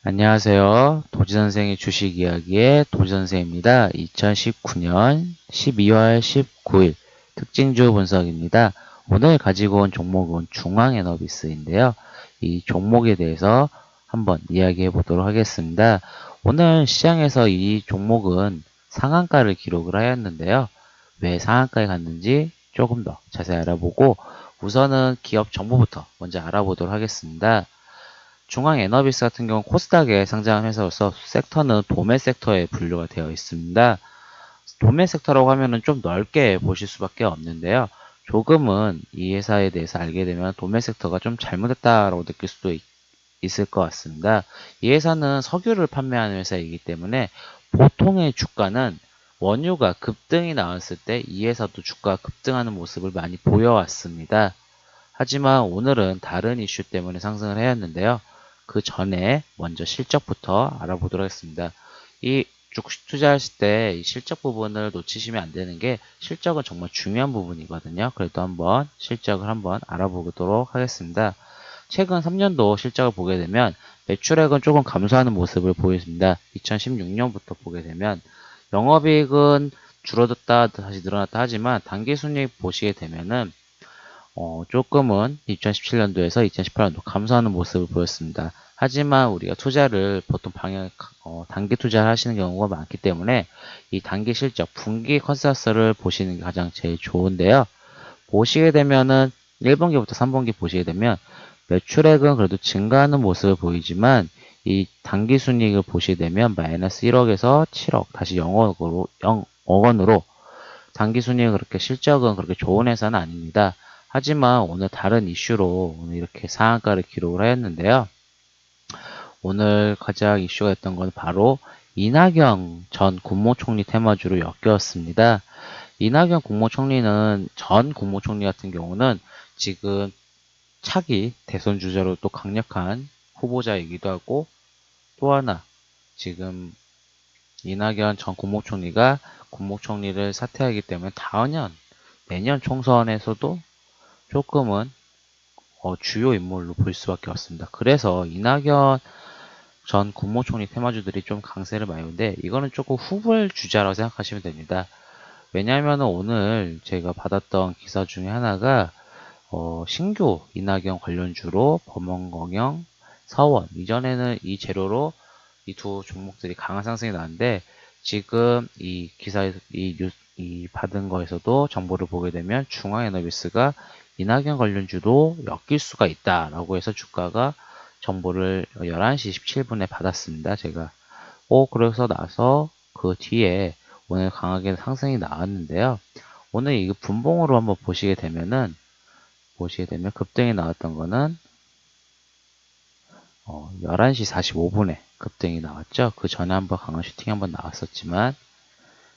안녕하세요. 도지선생의 주식 이야기의 도지선생입니다. 2019년 12월 19일 특징주 분석입니다. 오늘 가지고 온 종목은 중앙에너비스인데요. 이 종목에 대해서 한번 이야기해 보도록 하겠습니다. 오늘 시장에서 이 종목은 상한가를 기록을 하였는데요. 왜 상한가에 갔는지 조금 더 자세히 알아보고 우선은 기업 정보부터 먼저 알아보도록 하겠습니다. 중앙에너비스 같은 경우 코스닥에 상장한 회사로서 섹터는 도매 섹터에 분류가 되어 있습니다. 도매 섹터라고 하면은 좀 넓게 보실 수밖에 없는데요. 조금은 이 회사에 대해서 알게 되면 도매 섹터가 좀 잘못됐다라고 느낄 수도 있을 것 같습니다. 이 회사는 석유를 판매하는 회사이기 때문에 보통의 주가는 원유가 급등이 나왔을 때 이 회사도 주가가 급등하는 모습을 많이 보여왔습니다. 하지만 오늘은 다른 이슈 때문에 상승을 해왔는데요. 그 전에 먼저 실적부터 알아보도록 하겠습니다. 이 주식 투자하실 때 이 실적 부분을 놓치시면 안 되는 게 실적은 정말 중요한 부분이거든요. 그래도 한번 실적을 한번 알아보도록 하겠습니다. 최근 3년도 실적을 보게 되면 매출액은 조금 감소하는 모습을 보였습니다. 2016년부터 보게 되면 영업이익은 줄어들었다 다시 늘어났다 하지만 당기순이익 보시게 되면은 조금은 2017년도에서 2018년도 감소하는 모습을 보였습니다. 하지만 우리가 투자를 보통 단기 투자를 하시는 경우가 많기 때문에 이 단기 실적, 분기 컨센서스를 보시는 게 가장 제일 좋은데요. 보시게 되면은 1분기부터 3분기 보시게 되면 매출액은 그래도 증가하는 모습을 보이지만 이 단기 순이익을 보시게 되면 마이너스 1억에서 7억, 다시 0억 원으로 단기 순이익은 그렇게 실적은 그렇게 좋은 회사는 아닙니다. 하지만 오늘 다른 이슈로 오늘 이렇게 상한가를 기록을 하였는데요. 오늘 가장 이슈가 됐던 건 바로 이낙연 전 국무총리 테마주로 엮였습니다. 이낙연 국무총리는 전 국무총리 같은 경우는 지금 차기 대선 주자로 또 강력한 후보자이기도 하고 또 하나 지금 이낙연 전 국무총리가 국무총리를 사퇴하기 때문에 내년 총선에서도 조금은 주요 인물로 볼 수밖에 없습니다. 그래서 이낙연 전 국무총리 테마주들이 좀 강세를 많이 오는데 이거는 조금 후불 주자라고 생각하시면 됩니다. 왜냐하면 오늘 제가 받았던 기사 중에 하나가 신규 이낙연 관련주로 범원경영, 서원 이전에는 이 재료로 이 두 종목들이 강한 상승이 나는데 지금 이 기사에서 이 받은 거에서도 정보를 보게 되면 중앙에너비스가 이낙연 관련주도 엮일 수가 있다라고 해서 주가가 정보를 11시 17분에 받았습니다. 제가 그래서 나서 그 뒤에 오늘 강하게 상승이 나왔는데요. 오늘 이 분봉으로 한번 보시게 되면 급등이 나왔던 거는 11시 45분에 급등이 나왔죠. 그 전에 한번 강한 슈팅이 한번 나왔었지만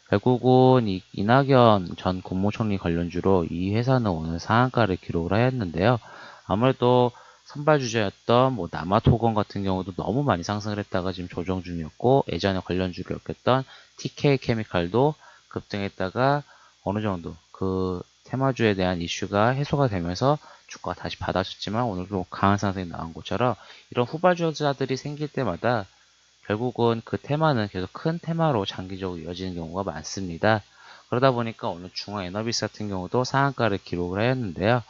결국은 이 이낙연 전 국무총리 관련주로 이 회사는 오늘 상한가를 기록을 하였는데요. 아무래도 선발 주자였던 뭐 남아토건 같은 경우도 너무 많이 상승을 했다가 지금 조정 중이었고 예전에 관련주를 엮였던 TK 케미칼도 급등했다가 어느 정도 그 테마주에 대한 이슈가 해소가 되면서 주가가 다시 받아줬지만 오늘도 강한 상승이 나온 것처럼 이런 후발주자들이 생길 때마다 결국은 그 테마는 계속 큰 테마로 장기적으로 이어지는 경우가 많습니다. 그러다 보니까 오늘 중앙에너비스 같은 경우도 상한가를 기록을 하였는데요.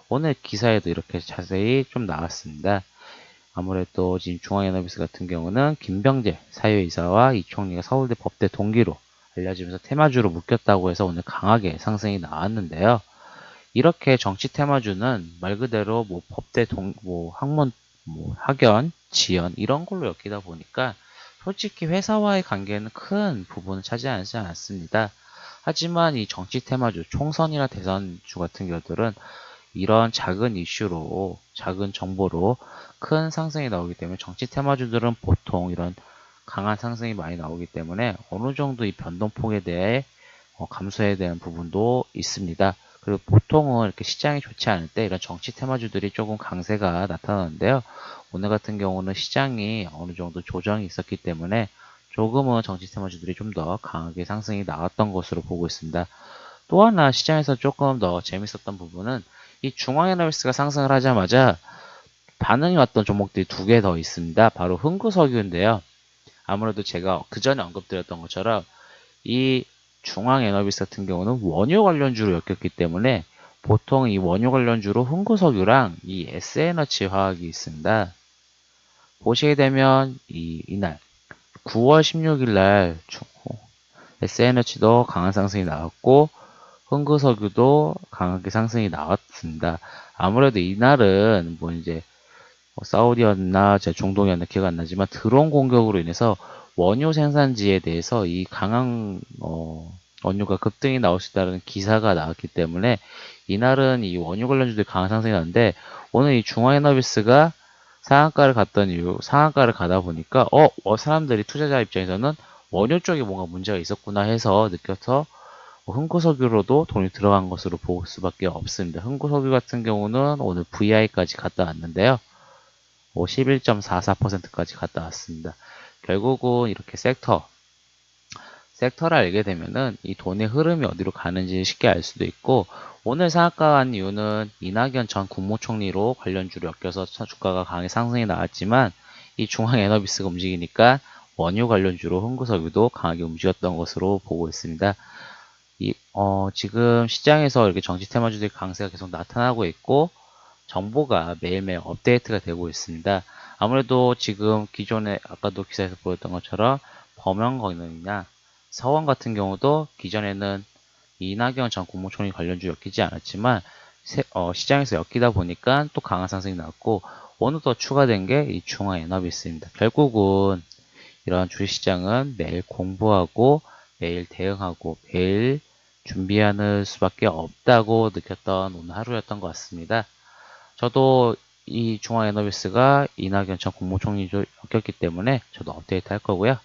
오늘 기사에도 이렇게 자세히 좀 나왔습니다. 아무래도 지금 중앙에너비스 같은 경우는 김병재 사회이사와 이 총리가 서울대 법대 동기로 알려지면서 테마주로 묶였다고 해서 오늘 강하게 상승이 나왔는데요. 이렇게 정치 테마주는 말 그대로 뭐 법대 뭐 학문, 뭐 학연, 지연 이런 걸로 엮이다 보니까 솔직히 회사와의 관계는 큰 부분을 차지하지 않았습니다. 하지만 이 정치 테마주, 총선이나 대선주 같은 경우들은 이런 작은 이슈로, 작은 정보로 큰 상승이 나오기 때문에 정치 테마주들은 보통 이런 강한 상승이 많이 나오기 때문에 어느 정도 이 변동폭에 대해 감소해야 되는 부분도 있습니다. 그리고 보통은 이렇게 시장이 좋지 않을 때 이런 정치 테마주들이 조금 강세가 나타나는데요. 오늘 같은 경우는 시장이 어느 정도 조정이 있었기 때문에 조금은 정치 테마주들이 좀 더 강하게 상승이 나왔던 것으로 보고 있습니다. 또 하나 시장에서 조금 더 재밌었던 부분은 이 중앙에너비스가 상승을 하자마자 반응이 왔던 종목들이 두 개 더 있습니다. 바로 흥구석유인데요. 아무래도 제가 그 전에 언급드렸던 것처럼 이 중앙에너비스 같은 경우는 원유 관련주로 엮였기 때문에 보통 이 원유 관련주로 흥구석유랑 이 S에너지 화학이 있습니다. 보시게 되면 이날 9월 16일 날 S에너지도 강한 상승이 나왔고 흥구석유도 강하게 상승이 나왔습니다. 아무래도 이날은 뭐 이제 사우디였나 제 중동이었나 기억 안 나지만 드론 공격으로 인해서 원유 생산지에 대해서 이 강한 원유가 급등이 나올 수 있다는 기사가 나왔기 때문에 이날은 이 원유 관련주들이 강한 상승이 나는데 오늘 이 중앙에너비스가 상한가를 갔던 이유 상한가를 가다 보니까 사람들이 투자자 입장에서는 원유 쪽에 뭔가 문제가 있었구나 해서 느껴서 흥구석유로도 돈이 들어간 것으로 볼 수밖에 없습니다. 흥구석유 같은 경우는 오늘 VI까지 갔다 왔는데요. 11.44%까지 갔다 왔습니다. 결국은 이렇게 섹터를 알게 되면은 이 돈의 흐름이 어디로 가는지 쉽게 알 수도 있고 오늘 상한가 간 이유는 이낙연 전 국무총리로 관련주로 엮여서 주가가 강하게 상승이 나왔지만 이 중앙에너비스가 움직이니까 원유 관련주로 흥구석유도 강하게 움직였던 것으로 보고 있습니다. 지금 시장에서 이렇게 정치 테마주들의 강세가 계속 나타나고 있고 정보가 매일매일 업데이트가 되고 있습니다. 아무래도 지금 기존에 아까도 기사에서 보였던 것처럼 범영건이나 서원 같은 경우도 기존에는 이낙연 전 국무총리 관련주 엮이지 않았지만 시장에서 엮이다 보니까 또 강한 상승이 나왔고 오늘 더 추가된 게 이 중앙에너비스입니다. 결국은 이러한 주식시장은 매일 공부하고 매일 대응하고 매일 준비하는 수밖에 없다고 느꼈던 오늘 하루였던 것 같습니다. 저도 이 중앙에너비스가 이낙연 전 국무총리도 엮였기 때문에 저도 업데이트 할 거고요.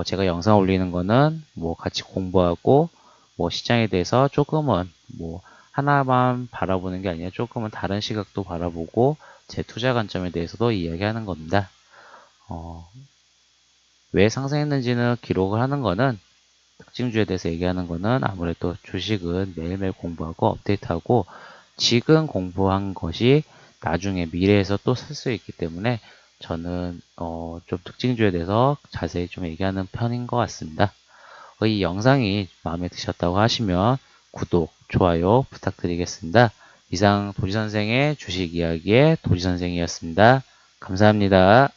제가 영상 올리는 거는 뭐 같이 공부하고 뭐 시장에 대해서 조금은 뭐 하나만 바라보는 게 아니라 조금은 다른 시각도 바라보고 제 투자 관점에 대해서도 이야기하는 겁니다. 왜 상승했는지는 기록을 하는 거는 특징주에 대해서 얘기하는 거는 아무래도 주식은 매일매일 공부하고 업데이트하고 지금 공부한 것이 나중에 미래에서 또 쓸 수 있기 때문에 저는 좀 특징주에 대해서 자세히 좀 얘기하는 편인 것 같습니다. 이 영상이 마음에 드셨다고 하시면 구독, 좋아요 부탁드리겠습니다. 이상 도지선생의 주식 이야기의 도지선생이었습니다. 감사합니다.